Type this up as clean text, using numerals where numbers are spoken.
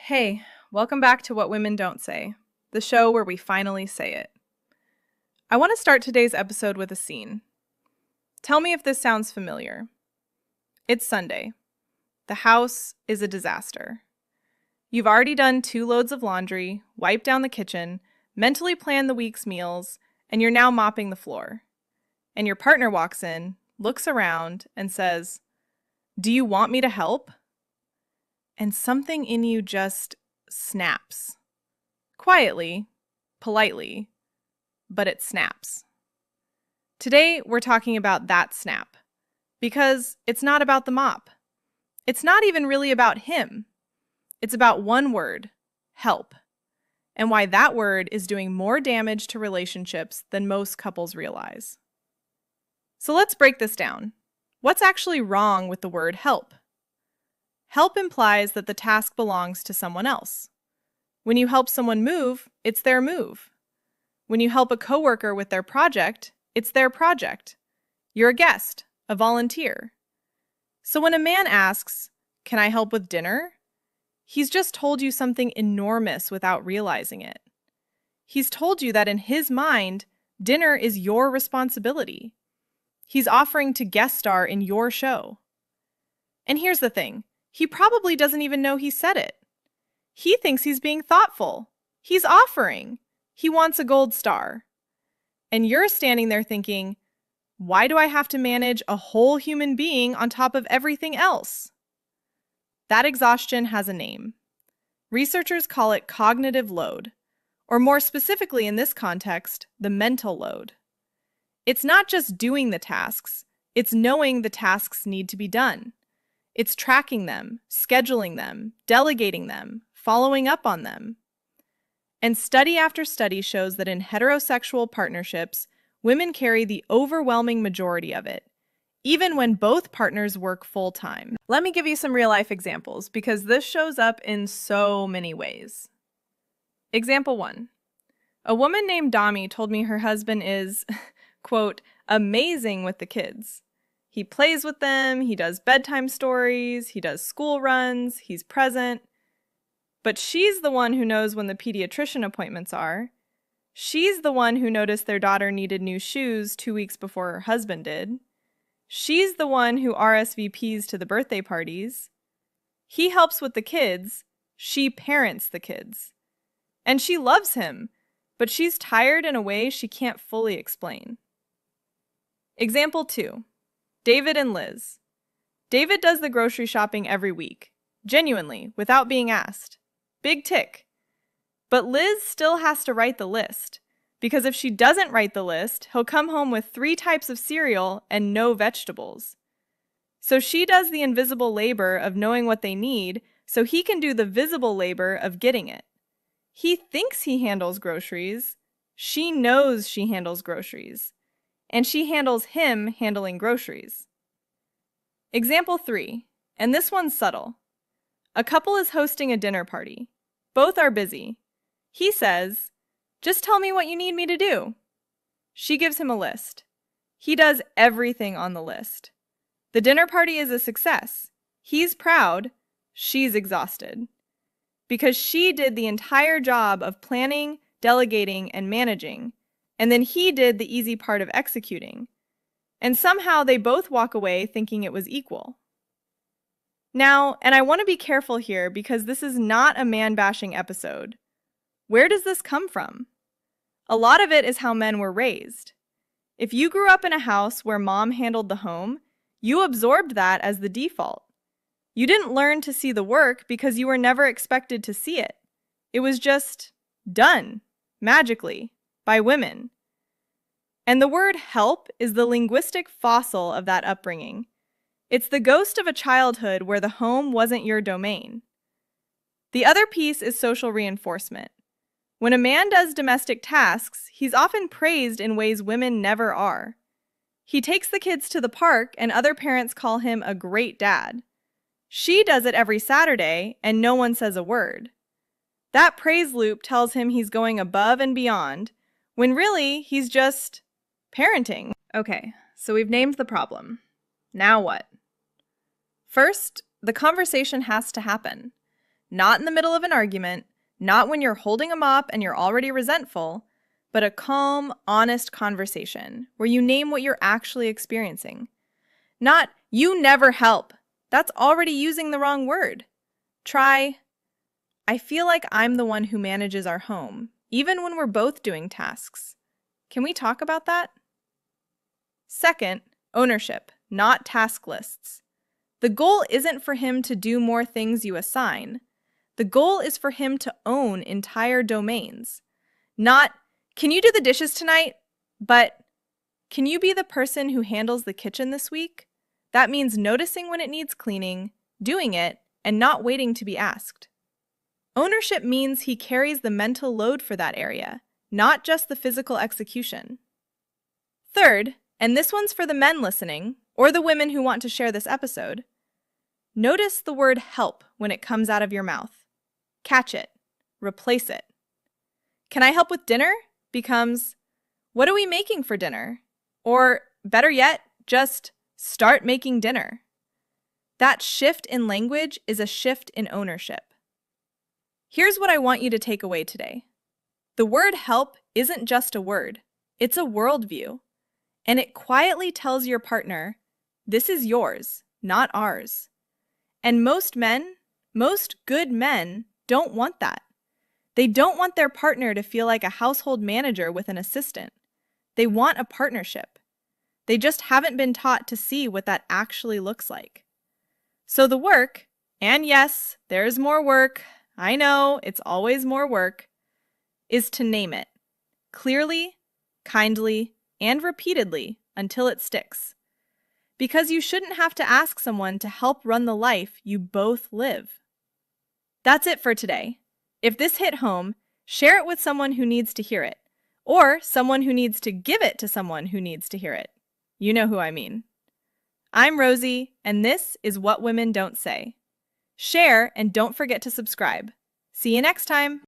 Hey, welcome back to What Women Don't Say, the show where we finally say it. I want to start today's episode with a scene. Tell me if this sounds familiar. It's Sunday. The house is a disaster. You've already done 2 loads of laundry, wiped down the kitchen, mentally planned the week's meals, and you're now mopping the floor. And your partner walks in, looks around, and says, "Do you want me to help?" And something in you just snaps. Quietly, politely, but it snaps. Today, we're talking about that snap. Because it's not about the mop. It's not even really about him. It's about one word, help. And why that word is doing more damage to relationships than most couples realize. So let's break this down. What's actually wrong with the word help? Help implies that the task belongs to someone else. When you help someone move, it's their move. When you help a coworker with their project, it's their project. You're a guest, a volunteer. So when a man asks, "Can I help with dinner?" he's just told you something enormous without realizing it. He's told you that in his mind, dinner is your responsibility. He's offering to guest star in your show. And here's the thing. He probably doesn't even know he said it. He thinks he's being thoughtful. He's offering. He wants a gold star. And you're standing there thinking, why do I have to manage a whole human being on top of everything else? That exhaustion has a name. Researchers call it cognitive load, or more specifically in this context, the mental load. It's not just doing the tasks, it's knowing the tasks need to be done. It's tracking them, scheduling them, delegating them, following up on them. And study after study shows that in heterosexual partnerships, women carry the overwhelming majority of it, even when both partners work full-time. Let me give you some real-life examples, because this shows up in so many ways. Example 1. A woman named Dami told me her husband is, quote, amazing with the kids. He plays with them, he does bedtime stories, he does school runs, he's present. But she's the one who knows when the pediatrician appointments are. She's the one who noticed their daughter needed new shoes 2 weeks before her husband did. She's the one who RSVPs to the birthday parties. He helps with the kids, she parents the kids. And she loves him, but she's tired in a way she can't fully explain. Example 2. David and Liz. David does the grocery shopping every week, genuinely, without being asked. Big tick. But Liz still has to write the list, because if she doesn't write the list, he'll come home with 3 types of cereal and no vegetables. So she does the invisible labor of knowing what they need, so he can do the visible labor of getting it. He thinks he handles groceries. She knows she handles groceries. And she handles him handling groceries. Example 3, and this one's subtle. A couple is hosting a dinner party. Both are busy. He says, "Just tell me what you need me to do." She gives him a list. He does everything on the list. The dinner party is a success. He's proud. She's exhausted. Because she did the entire job of planning, delegating, and managing. And then he did the easy part of executing. And somehow they both walk away thinking it was equal. Now, and I want to be careful here because this is not a man-bashing episode. Where does this come from? A lot of it is how men were raised. If you grew up in a house where mom handled the home, you absorbed that as the default. You didn't learn to see the work because you were never expected to see it. It was just done, magically, by women. And the word help is the linguistic fossil of that upbringing. It's the ghost of a childhood where the home wasn't your domain. The other piece is social reinforcement. When a man does domestic tasks, he's often praised in ways women never are. He takes the kids to the park and other parents call him a great dad. She does it every Saturday and no one says a word. That praise loop tells him he's going above and beyond, when really he's just parenting. Okay, so we've named the problem. Now what? First, the conversation has to happen. not in the middle of an argument, not when you're holding a mop and you're already resentful, but a calm, honest conversation where you name what you're actually experiencing. Not, "You never help." That's already using the wrong word. Try, "I feel like I'm the one who manages our home, even when we're both doing tasks. Can we talk about that?" Second, ownership, not task lists. The goal isn't for him to do more things you assign. The goal is for him to own entire domains. Not, "Can you do the dishes tonight?" but, "Can you be the person who handles the kitchen this week?" That means noticing when it needs cleaning, doing it, and not waiting to be asked. Ownership means he carries the mental load for that area, not just the physical execution. Third, and this one's for the men listening, or the women who want to share this episode, notice the word help when it comes out of your mouth. Catch it. Replace it. "Can I help with dinner?" becomes, "What are we making for dinner?" Or, better yet, just start making dinner. That shift in language is a shift in ownership. Here's what I want you to take away today. The word help isn't just a word. It's a worldview. And it quietly tells your partner, "This is yours, not ours." And most men, most good men, don't want that. They don't want their partner to feel like a household manager with an assistant. They want a partnership. They just haven't been taught to see what that actually looks like. So the work, and yes, there's more work, I know, it's always more work, is to name it. Clearly, kindly, and repeatedly until it sticks. Because you shouldn't have to ask someone to help run the life you both live. That's it for today. If this hit home, share it with someone who needs to hear it, or someone who needs to give it to someone who needs to hear it. You know who I mean. I'm Rosie, and this is What Women Don't Say. Share and don't forget to subscribe. See you next time.